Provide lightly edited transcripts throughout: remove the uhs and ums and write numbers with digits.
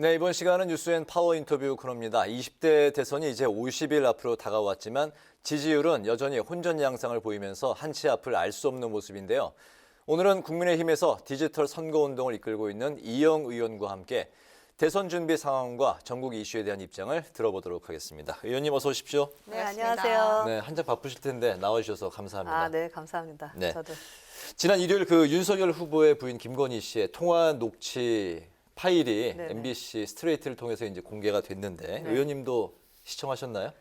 네, 이번 시간은 뉴스엔 파워 인터뷰 코너입니다. 20대 대선이 이제 50일 앞으로 다가왔지만 지지율은 여전히 혼전 양상을 보이면서 한치 앞을 알 수 없는 모습인데요. 오늘은 국민의힘에서 디지털 선거운동을 이끌고 있는 이영 의원과 함께 대선 준비 상황과 전국 이슈에 대한 입장을 들어보도록 하겠습니다. 의원님 어서 오십시오. 네, 안녕하세요. 네, 한참 바쁘실 텐데 나와주셔서 감사합니다. 네, 감사합니다. 네. 저도. 지난 일요일 윤석열 후보의 부인 김건희 씨의 통화 녹취 파일이 네네. MBC 스트레이트를 통해서 이제 공개가 됐는데 네. 의원님도 시청하셨나요?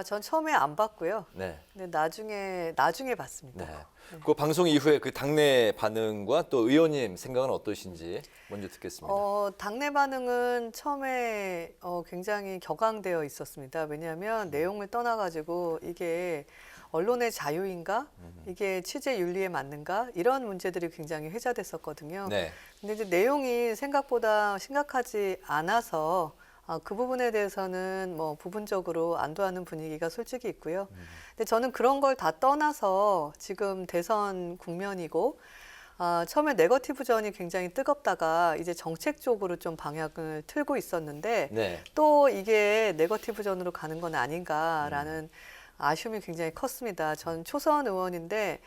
전 처음에 안 봤고요. 네. 근데 나중에 봤습니다. 네. 그 방송 이후에 그 당내 반응과 또 의원님 생각은 어떠신지 먼저 듣겠습니다. 당내 반응은 처음에 굉장히 격앙되어 있었습니다. 왜냐하면 내용을 떠나가지고 이게 언론의 자유인가? 이게 취재 윤리에 맞는가? 이런 문제들이 굉장히 회자됐었거든요. 네. 근데 이제 내용이 생각보다 심각하지 않아서 그 부분에 대해서는 뭐 부분적으로 안도하는 분위기가 솔직히 있고요. 근데 저는 그런 걸 다 떠나서 지금 대선 국면이고 처음에 네거티브전이 굉장히 뜨겁다가 이제 정책적으로 좀 방향을 틀고 있었는데 네. 또 이게 네거티브전으로 가는 건 아닌가라는 아쉬움이 굉장히 컸습니다. 전 초선 의원인데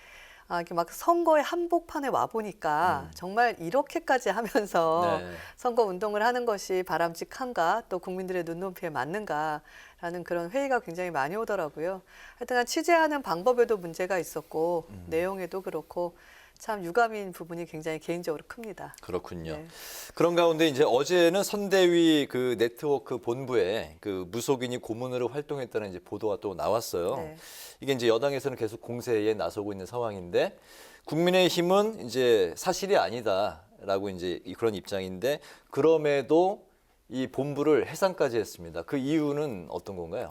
이렇게 막 선거의 한복판에 와 보니까 정말 이렇게까지 하면서 네. 선거 운동을 하는 것이 바람직한가, 또 국민들의 눈높이에 맞는가라는 그런 회의가 굉장히 많이 오더라고요. 하여튼간 취재하는 방법에도 문제가 있었고 내용에도 그렇고 참 유감인 부분이 굉장히 개인적으로 큽니다. 그렇군요. 네. 그런 가운데 이제 어제는 선대위 그 네트워크 본부에 그 무속인이 고문으로 활동했다는 이제 보도가 또 나왔어요. 네. 이게 이제 여당에서는 계속 공세에 나서고 있는 상황인데 국민의힘은 이제 사실이 아니다라고 이제 그런 입장인데 그럼에도 이 본부를 해산까지 했습니다. 그 이유는 어떤 건가요?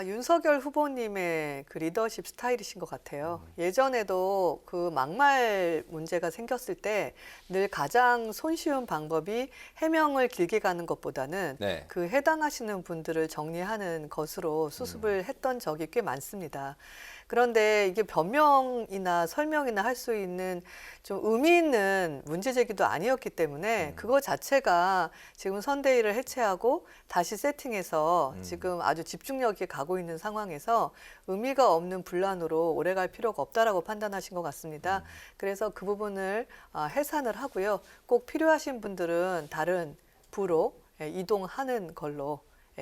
윤석열 후보님의 그 리더십 스타일이신 것 같아요. 예전에도 그 막말 문제가 생겼을 때 늘 가장 손쉬운 방법이 해명을 길게 가는 것보다는 네. 그 해당하시는 분들을 정리하는 것으로 수습을 했던 적이 꽤 많습니다. 그런데 이게 변명이나 설명이나 할 수 있는 좀 의미 있는 문제 제기도 아니었기 때문에 그거 자체가 지금 선대위를 해체하고 다시 세팅해서 지금 아주 집중력 있게 가고 있는 상황에서 의미가 없는 분란으로 오래 갈 필요가 없다라고 판단하신 것 같습니다. 그래서 그 부분을 해산을 하고요. 꼭 필요하신 분들은 다른 부로 이동하는 걸로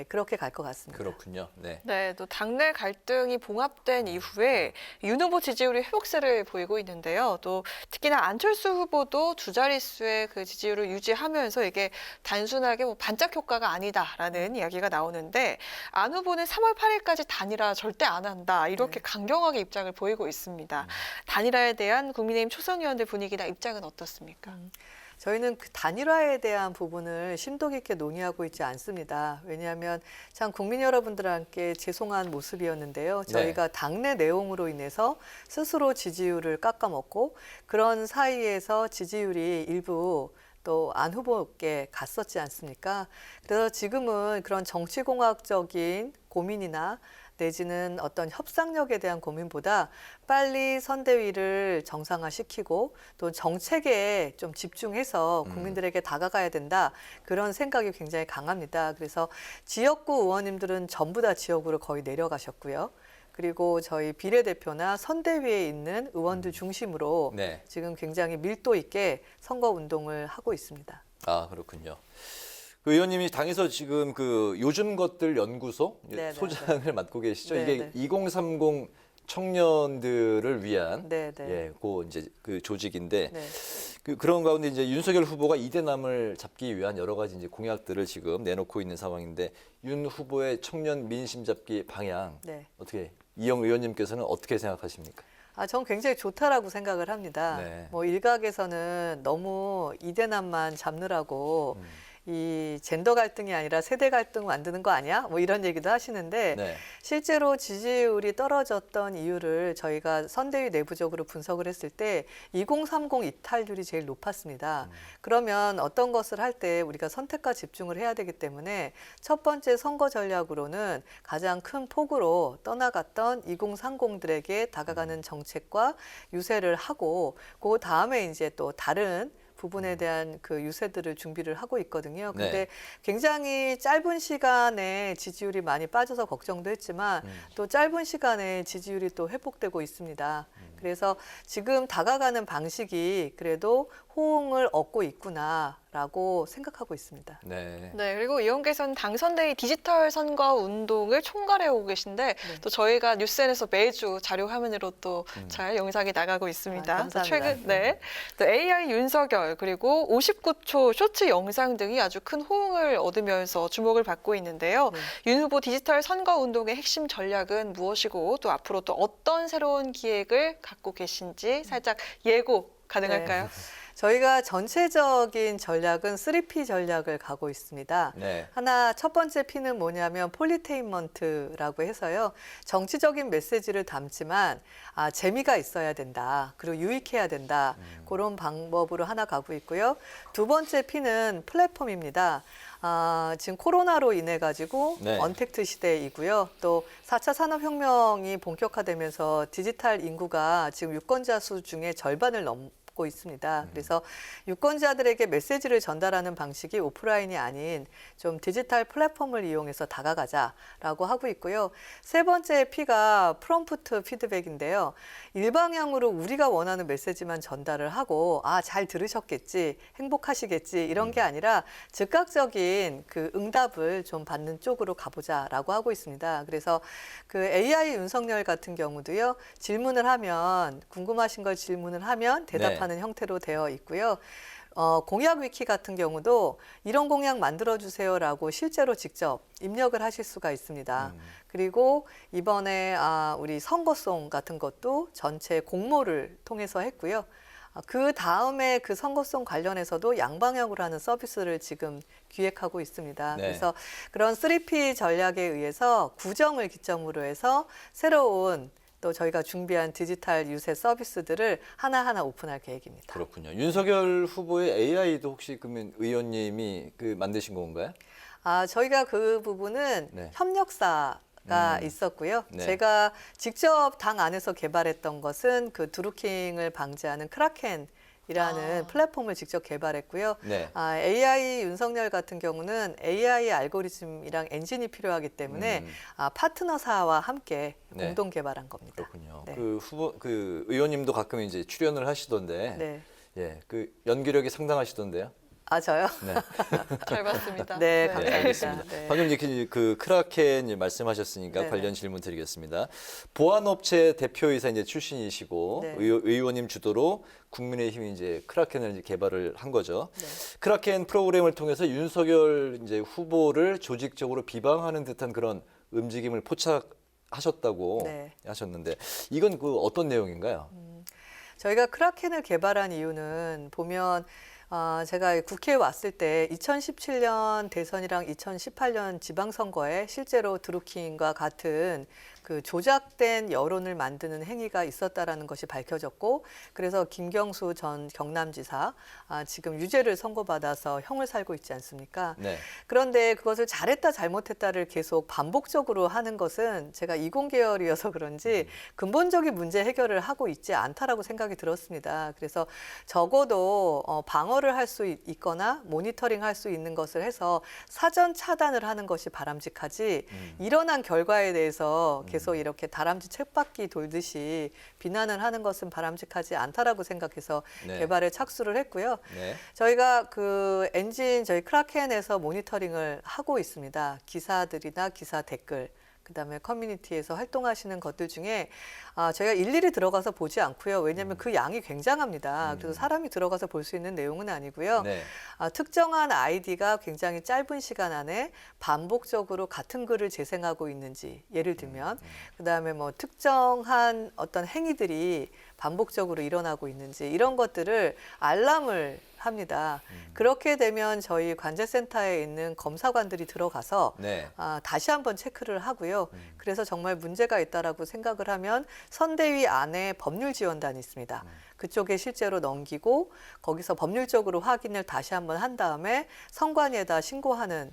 그렇게 갈 것 같습니다. 그렇군요. 네. 네, 또 당내 갈등이 봉합된 이후에 윤 후보 지지율이 회복세를 보이고 있는데요. 또 특히나 안철수 후보도 두 자릿수의 그 지지율을 유지하면서 이게 단순하게 뭐 반짝 효과가 아니다라는 이야기가 나오는데 안 후보는 3월 8일까지 단일화 절대 안 한다 이렇게 강경하게 입장을 보이고 있습니다. 단일화에 대한 국민의힘 초선 의원들 분위기나 입장은 어떻습니까? 저희는 그 단일화에 대한 부분을 심도 깊게 논의하고 있지 않습니다. 왜냐하면 참 국민 여러분들과 함께 죄송한 모습이었는데요. 저희가 당내 내용으로 인해서 스스로 지지율을 깎아먹고 그런 사이에서 지지율이 일부 또 안 후보께 갔었지 않습니까? 그래서 지금은 그런 정치공학적인 고민이나 내지는 어떤 협상력에 대한 고민보다 빨리 선대위를 정상화시키고 또 정책에 좀 집중해서 국민들에게 다가가야 된다. 그런 생각이 굉장히 강합니다. 그래서 지역구 의원님들은 전부 다 지역으로 거의 내려가셨고요. 그리고 저희 비례대표나 선대위에 있는 의원들 중심으로 네. 지금 굉장히 밀도 있게 선거 운동을 하고 있습니다. 그렇군요. 그 의원님이 당에서 지금 그 요즘 것들 연구소 네네. 소장을 맡고 계시죠. 네네. 이게 2030 청년들을 위한 네네. 이제 그 조직인데 네. 그런 가운데 이제 윤석열 후보가 이대남을 잡기 위한 여러 가지 이제 공약들을 지금 내놓고 있는 상황인데 윤 후보의 청년 민심 잡기 방향 네. 어떻게 이영 의원님께서는 어떻게 생각하십니까? 전 굉장히 좋다라고 생각을 합니다. 네. 뭐 일각에서는 너무 이대남만 잡느라고 이 젠더 갈등이 아니라 세대 갈등 만드는 거 아니야? 뭐 이런 얘기도 하시는데 네. 실제로 지지율이 떨어졌던 이유를 저희가 선대위 내부적으로 분석을 했을 때 2030 이탈률이 제일 높았습니다. 그러면 어떤 것을 할 때 우리가 선택과 집중을 해야 되기 때문에 첫 번째 선거 전략으로는 가장 큰 폭으로 떠나갔던 2030들에게 다가가는 정책과 유세를 하고 그 다음에 이제 또 다른 부분에 대한 그 유세들을 준비를 하고 있거든요. 근데 네. 굉장히 짧은 시간에 지지율이 많이 빠져서 걱정도 했지만 또 짧은 시간에 지지율이 또 회복되고 있습니다. 그래서 지금 다가가는 방식이 그래도 호응을 얻고 있구나라고 생각하고 있습니다. 네. 네, 그리고 이원께서는 당선대의 디지털 선거 운동을 총괄해 오고 계신데 또 저희가 뉴스엔에서 매주 자료 화면으로 또 잘 영상이 나가고 있습니다. 아, 감사합니다. 또 최근 또 AI 윤석열 그리고 59초 쇼츠 영상 등이 아주 큰 호응을 얻으면서 주목을 받고 있는데요. 네. 윤 후보 디지털 선거 운동의 핵심 전략은 무엇이고 또 앞으로 또 어떤 새로운 기획을 갖고 계신지 살짝 예고 가능할까요? 저희가 전체적인 전략은 3P 전략을 가고 있습니다. 네. 하나 첫 번째 P는 뭐냐면 폴리테인먼트라고 해서요. 정치적인 메시지를 담지만 재미가 있어야 된다. 그리고 유익해야 된다. 그런 방법으로 하나 가고 있고요. 두 번째 P는 플랫폼입니다. 지금 코로나로 인해 가지고 네. 언택트 시대이고요. 또 4차 산업혁명이 본격화되면서 디지털 인구가 지금 유권자 수 중에 절반을 넘고 있습니다. 그래서 유권자들에게 메시지를 전달하는 방식이 오프라인이 아닌 좀 디지털 플랫폼을 이용해서 다가가자라고 하고 있고요. 세 번째 P가 프롬프트 피드백인데요. 일방향으로 우리가 원하는 메시지만 전달을 하고 잘 들으셨겠지, 행복하시겠지 이런 게 아니라 즉각적인 그 응답을 좀 받는 쪽으로 가보자라고 하고 있습니다. 그래서 그 AI 윤석열 같은 경우도요. 질문을 하면 궁금하신 걸 질문을 하면 대답하는 형태로 되어 있고요. 공약 위키 같은 경우도 이런 공약 만들어주세요라고 실제로 직접 입력을 하실 수가 있습니다. 그리고 이번에 우리 선거송 같은 것도 전체 공모를 통해서 했고요. 그 다음에 그 선거송 관련해서도 양방향으로 하는 서비스를 지금 기획하고 있습니다. 네. 그래서 그런 3P 전략에 의해서 구정을 기점으로 해서 새로운 또 저희가 준비한 디지털 유세 서비스들을 하나하나 오픈할 계획입니다. 그렇군요. 윤석열 후보의 AI도 혹시 그러면 의원님이 만드신 건가요? 저희가 그 부분은 네. 협력사가 있었고요. 네. 제가 직접 당 안에서 개발했던 것은 그 드루킹을 방지하는 크라켄이라는 플랫폼을 직접 개발했고요. 네. AI 윤석열 같은 경우는 AI 알고리즘이랑 엔진이 필요하기 때문에 파트너사와 함께 네. 공동 개발한 겁니다. 그렇군요. 네. 그 의원님도 가끔 이제 출연을 하시던데, 네. 예, 그 연기력이 상당하시던데요. 저요? 네. 잘 봤습니다. 네, 네, 감사합니다. 알겠습니다. 네. 방금 이제 그 크라켄 말씀하셨으니까 네네. 관련 질문 드리겠습니다. 보안업체 대표이사 이제 출신이시고 네. 의원님 주도로 국민의힘이 이제 크라켄을 이제 개발을 한 거죠. 네. 크라켄 프로그램을 통해서 윤석열 이제 후보를 조직적으로 비방하는 듯한 그런 움직임을 포착하셨다고 네. 하셨는데 이건 어떤 내용인가요? 저희가 크라켄을 개발한 이유는 보면 제가 국회에 왔을 때 2017년 대선이랑 2018년 지방선거에 실제로 드루킹과 같은 그 조작된 여론을 만드는 행위가 있었다라는 것이 밝혀졌고 그래서 김경수 전 경남지사 지금 유죄를 선고받아서 형을 살고 있지 않습니까? 네. 그런데 그것을 잘했다 잘못했다를 계속 반복적으로 하는 것은 제가 이공계열이어서 그런지 근본적인 문제 해결을 하고 있지 않다라고 생각이 들었습니다. 그래서 적어도 방어를 할 수 있거나 모니터링 할 수 있는 것을 해서 사전 차단을 하는 것이 바람직하지 일어난 결과에 대해서 계속 이렇게 다람쥐 쳇바퀴 돌듯이 비난을 하는 것은 바람직하지 않다라고 생각해서 네. 개발에 착수를 했고요. 네. 저희가 그 엔진 저희 크라켄에서 모니터링을 하고 있습니다. 기사들이나 기사 댓글, 그다음에 커뮤니티에서 활동하시는 것들 중에 저희가 일일이 들어가서 보지 않고요. 왜냐하면 그 양이 굉장합니다. 그래서 사람이 들어가서 볼 수 있는 내용은 아니고요. 네. 특정한 아이디가 굉장히 짧은 시간 안에 반복적으로 같은 글을 재생하고 있는지 예를 들면 그다음에 뭐 특정한 어떤 행위들이 반복적으로 일어나고 있는지 이런 것들을 알람을 합니다. 그렇게 되면 저희 관제센터에 있는 검사관들이 들어가서 네. 다시 한번 체크를 하고요. 그래서 정말 문제가 있다라고 생각을 하면 선대위 안에 법률지원단이 있습니다. 그쪽에 실제로 넘기고 거기서 법률적으로 확인을 다시 한번 한 다음에 선관위에다 신고하는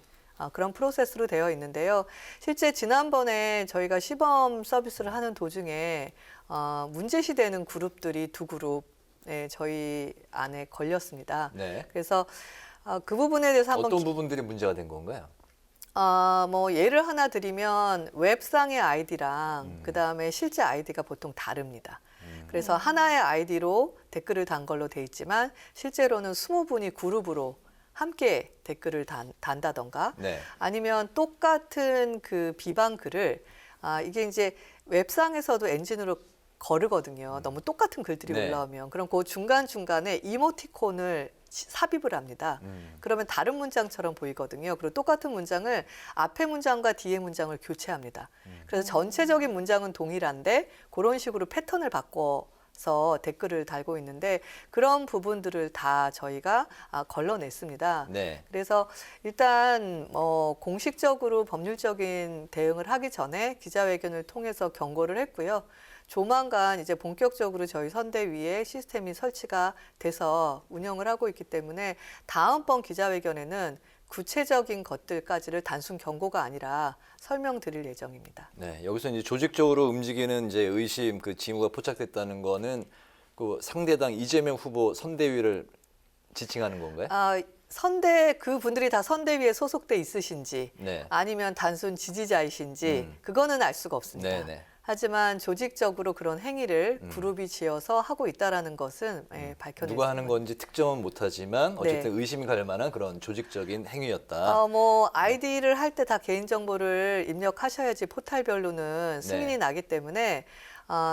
그런 프로세스로 되어 있는데요. 실제 지난번에 저희가 시범 서비스를 하는 도중에 문제시되는 그룹들이 두 그룹 저희 안에 걸렸습니다. 네. 그래서 그 부분에 대해서 한번 어떤 부분들이 문제가 된 건가요? 뭐 예를 하나 드리면 웹상의 아이디랑 그다음에 실제 아이디가 보통 다릅니다. 그래서 하나의 아이디로 댓글을 단 걸로 돼 있지만 실제로는 20분이 그룹으로 함께 댓글을 단다던가 네. 아니면 똑같은 그 비방 글을 이게 이제 웹상에서도 엔진으로 거르거든요. 너무 똑같은 글들이 네. 올라오면 그럼 그 중간중간에 이모티콘을 삽입을 합니다. 그러면 다른 문장처럼 보이거든요. 그리고 똑같은 문장을 앞에 문장과 뒤에 문장을 교체합니다. 그래서 전체적인 문장은 동일한데 그런 식으로 패턴을 바꿔서 댓글을 달고 있는데 그런 부분들을 다 저희가 걸러냈습니다. 네. 그래서 일단 공식적으로 법률적인 대응을 하기 전에 기자회견을 통해서 경고를 했고요. 조만간 이제 본격적으로 저희 선대위에 시스템이 설치가 돼서 운영을 하고 있기 때문에 다음번 기자회견에는 구체적인 것들까지를 단순 경고가 아니라 설명드릴 예정입니다. 네. 여기서 이제 조직적으로 움직이는 이제 의심 그 징후가 포착됐다는 거는 그 상대당 이재명 후보 선대위를 지칭하는 건가요? 그분들이 다 선대위에 소속돼 있으신지 네. 아니면 단순 지지자이신지 그거는 알 수가 없습니다. 네, 네. 하지만 조직적으로 그런 행위를 그룹이 지어서 하고 있다라는 것은 밝혀냈습니다. 누가 하는 건지 특정은 못하지만 어쨌든 의심이 갈 만한 그런 조직적인 행위였다. 아이디를 할 때 다 개인정보를 입력하셔야지 포탈별로는 승인이 나기 때문에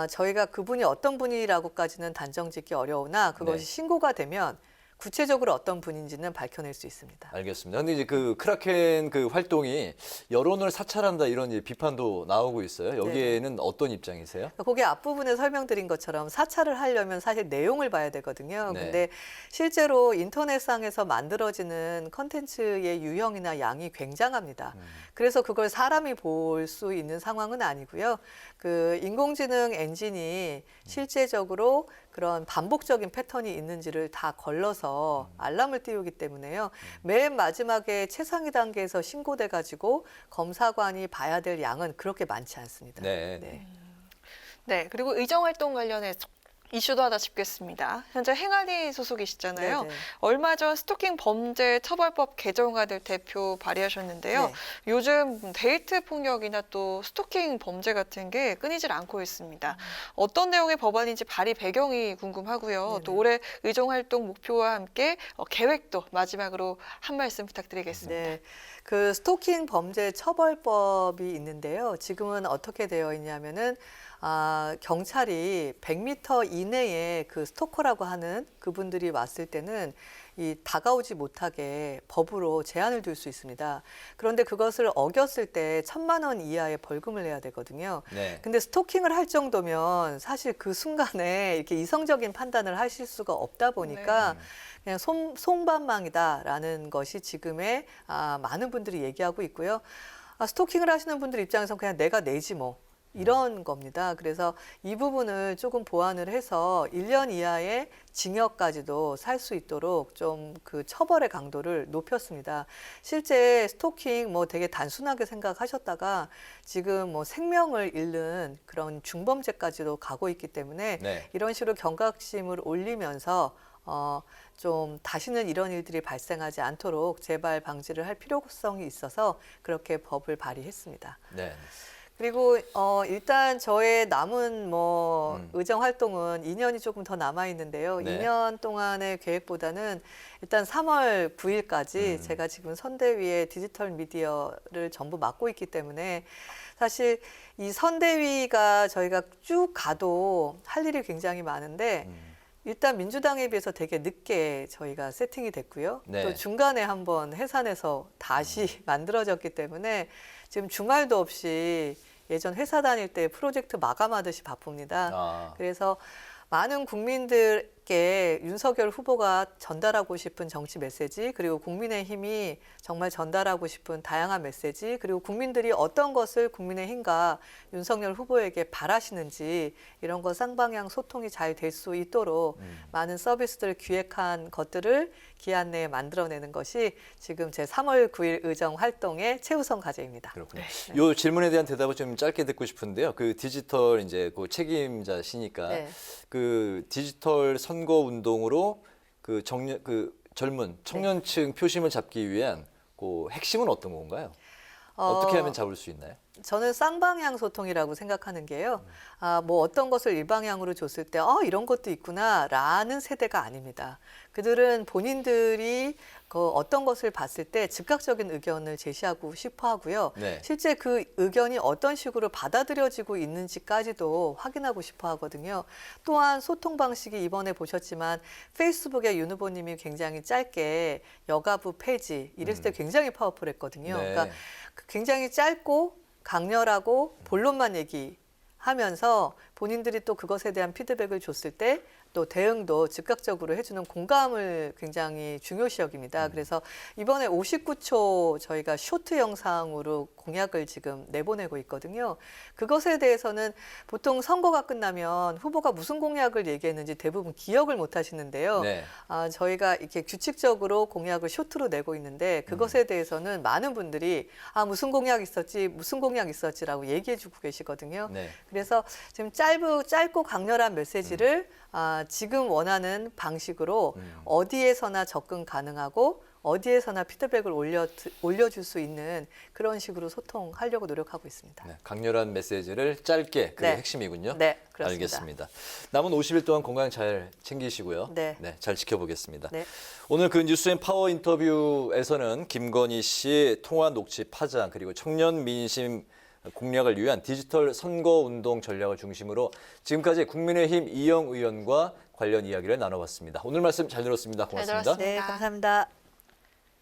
저희가 그분이 어떤 분이라고까지는 단정짓기 어려우나 그것이 네. 신고가 되면 구체적으로 어떤 분인지는 밝혀낼 수 있습니다. 알겠습니다. 근데 이제 그 크라켄 그 활동이 여론을 사찰한다 이런 이제 비판도 나오고 있어요. 여기에는 어떤 입장이세요? 거기 앞부분에 설명드린 것처럼 사찰을 하려면 사실 내용을 봐야 되거든요. 네. 근데 실제로 인터넷상에서 만들어지는 컨텐츠의 유형이나 양이 굉장합니다. 그래서 그걸 사람이 볼 수 있는 상황은 아니고요. 그 인공지능 엔진이 실제적으로 그런 반복적인 패턴이 있는지를 다 걸러서 알람을 띄우기 때문에요. 맨 마지막에 최상위 단계에서 신고돼 가지고 검사관이 봐야 될 양은 그렇게 많지 않습니다. 네. 네, 그리고 의정활동 관련해서 이슈도 하나 짚겠습니다. 현재 행안위 소속이시잖아요. 네네. 얼마 전 스토킹 범죄 처벌법 개정안을 대표 발의하셨는데요. 네. 요즘 데이트 폭력이나 또 스토킹 범죄 같은 게 끊이질 않고 있습니다. 어떤 내용의 법안인지 발의 배경이 궁금하고요. 네네. 또 올해 의정활동 목표와 함께 계획도 마지막으로 한 말씀 부탁드리겠습니다. 네. 그 스토킹 범죄 처벌법이 있는데요. 지금은 어떻게 되어 있냐면은 경찰이 100m 이내에 그 스토커라고 하는 그분들이 왔을 때는 다가오지 못하게 법으로 제한을 둘 수 있습니다. 그런데 그것을 어겼을 때 1,000만 원 이하의 벌금을 내야 되거든요. 네. 근데 스토킹을 할 정도면 사실 그 순간에 이렇게 이성적인 판단을 하실 수가 없다 보니까 그냥 송반망이다라는 것이 지금의 많은 분들이 얘기하고 있고요. 스토킹을 하시는 분들 입장에서 그냥 내가 내지 뭐. 이런 겁니다. 그래서 이 부분을 조금 보완을 해서 1년 이하의 징역까지도 살 수 있도록 좀 그 처벌의 강도를 높였습니다. 실제 스토킹 되게 단순하게 생각하셨다가 지금 생명을 잃는 그런 중범죄까지도 가고 있기 때문에 네. 이런 식으로 경각심을 올리면서 좀 다시는 이런 일들이 발생하지 않도록 재발 방지를 할 필요성이 있어서 그렇게 법을 발의했습니다. 네. 그리고 일단 저의 남은 의정 활동은 2년이 조금 더 남아 있는데요. 네. 2년 동안의 계획보다는 일단 3월 9일까지 제가 지금 선대위의 디지털 미디어를 전부 맡고 있기 때문에 사실 이 선대위가 저희가 쭉 가도 할 일이 굉장히 많은데 일단 민주당에 비해서 되게 늦게 저희가 세팅이 됐고요. 네. 또 중간에 한번 해산해서 다시 만들어졌기 때문에 지금 주말도 없이 예전 회사 다닐 때 프로젝트 마감하듯이 바쁩니다. 그래서 많은 국민들 있게 윤석열 후보가 전달하고 싶은 정치 메시지, 그리고 국민의힘이 정말 전달하고 싶은 다양한 메시지, 그리고 국민들이 어떤 것을 국민의힘과 윤석열 후보에게 바라시는지 이런 거 쌍방향 소통이 잘 될 수 있도록 많은 서비스들을 기획한 것들을 기한 내에 만들어내는 것이 지금 제 3월 9일 의정 활동의 최우선 과제입니다. 그렇군요. 이 질문에 대한 대답을 좀 짧게 듣고 싶은데요. 그 디지털 이제 그 책임자시니까 네. 그 디지털 선거 운동으로 그 젊은 청년층 표심을 잡기 위한 그 핵심은 어떤 건가요? 어떻게 하면 잡을 수 있나요? 저는 쌍방향 소통이라고 생각하는 게요. 뭐 어떤 것을 일방향으로 줬을 때, 이런 것도 있구나라는 세대가 아닙니다. 그들은 본인들이 그 어떤 것을 봤을 때 즉각적인 의견을 제시하고 싶어 하고요. 네. 실제 그 의견이 어떤 식으로 받아들여지고 있는지까지도 확인하고 싶어 하거든요. 또한 소통 방식이 이번에 보셨지만 페이스북에 윤 후보님이 굉장히 짧게 여가부 폐지 이랬을 때 굉장히 파워풀했거든요. 네. 그러니까 굉장히 짧고 강렬하고 본론만 얘기하면서 본인들이 또 그것에 대한 피드백을 줬을 때 또 대응도 즉각적으로 해주는 공감을 굉장히 중요시 여깁니다. 그래서 이번에 59초 저희가 쇼트 영상으로 공약을 지금 내보내고 있거든요. 그것에 대해서는 보통 선거가 끝나면 후보가 무슨 공약을 얘기했는지 대부분 기억을 못 하시는데요. 네. 저희가 이렇게 규칙적으로 공약을 쇼트로 내고 있는데 그것에 대해서는 많은 분들이 무슨 공약 있었지, 무슨 공약 있었지라고 얘기해주고 계시거든요. 네. 그래서 지금 짧고 강렬한 메시지를 지금 원하는 방식으로 어디에서나 접근 가능하고 어디에서나 피드백을 올려줄 수 있는 그런 식으로 소통하려고 노력하고 있습니다. 네, 강렬한 메시지를 짧게 그게 네. 핵심이군요. 네, 그렇습니다. 알겠습니다. 남은 50일 동안 건강 잘 챙기시고요. 네. 잘 지켜보겠습니다. 네. 오늘 그 뉴스앤 파워 인터뷰에서는 김건희 씨 통화 녹취 파장 그리고 청년 민심 공략을 위한 디지털 선거운동 전략을 중심으로 지금까지 국민의힘 이영 의원과 관련 이야기를 나눠봤습니다. 오늘 말씀 잘 들었습니다. 고맙습니다. 들었습니다. 네, 감사합니다.